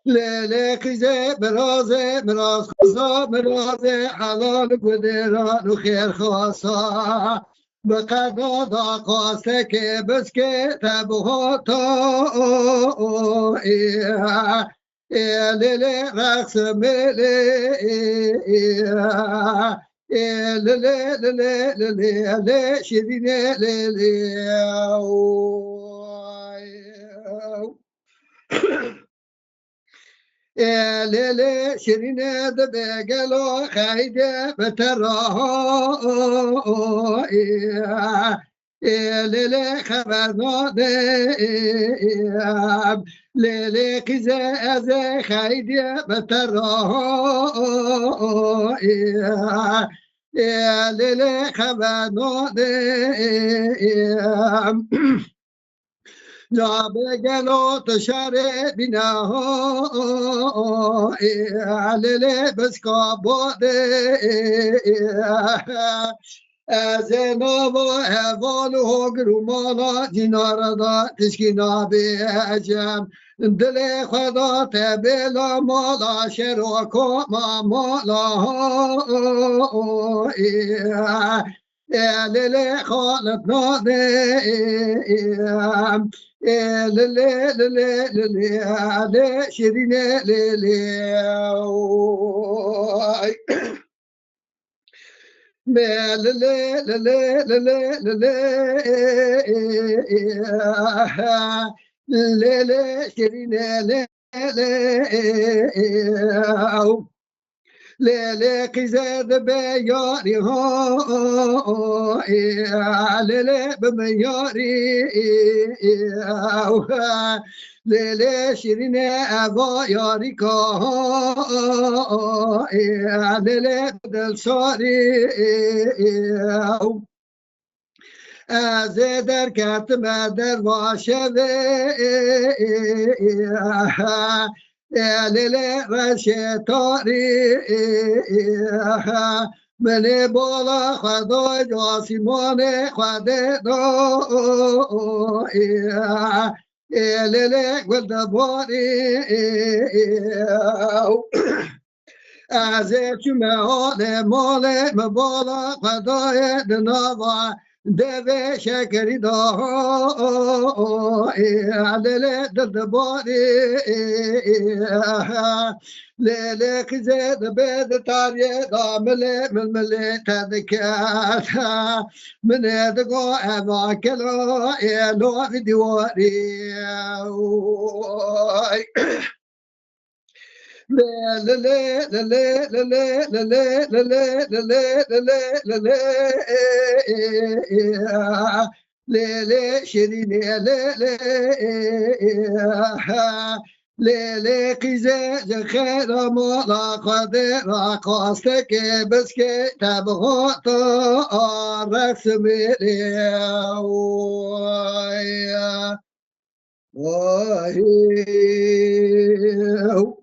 لا خزي مرازي مراز خزا مرازي حلال قدران وخير خاصا بقضا دا قاستك بسكي تبهوتا للي رقص ملي للي للي للي شديني للي ليلي شرينة دبقلو خايدة بتراها ليلي خبرنا ليلي كزازة خايدة بتراها ليلي خبرنا جابقلو تشاري بناها علي بسكا بودي زينب هفال هاجر مالا دينار دا تشكينا بيجم دل خدا تبلا مالا شراكا ما مالا للي خالد نادي للي للي للي شيرين للي للي للي للي للي شيرين ليلي قزاد بياري ها ليلي بمياري ليلي شيرين أبا ياريكا ليلي بدل صاري از در کتم در واشده لیلی رشتاری من بالا خدا جاسیمان خدا دو لیلی گل دباری از چمه حال مال مبالا خدای دنوا دو شکری دا لیلی دل دباری لیلی خزه دبید تاریه دا ملی ملی تدکت من دگو اما کلو ایلو فی دیواری ليلي شيريني ليلي قزاز خير مولا قدر قاستك بسكي تبغوت رسمي وي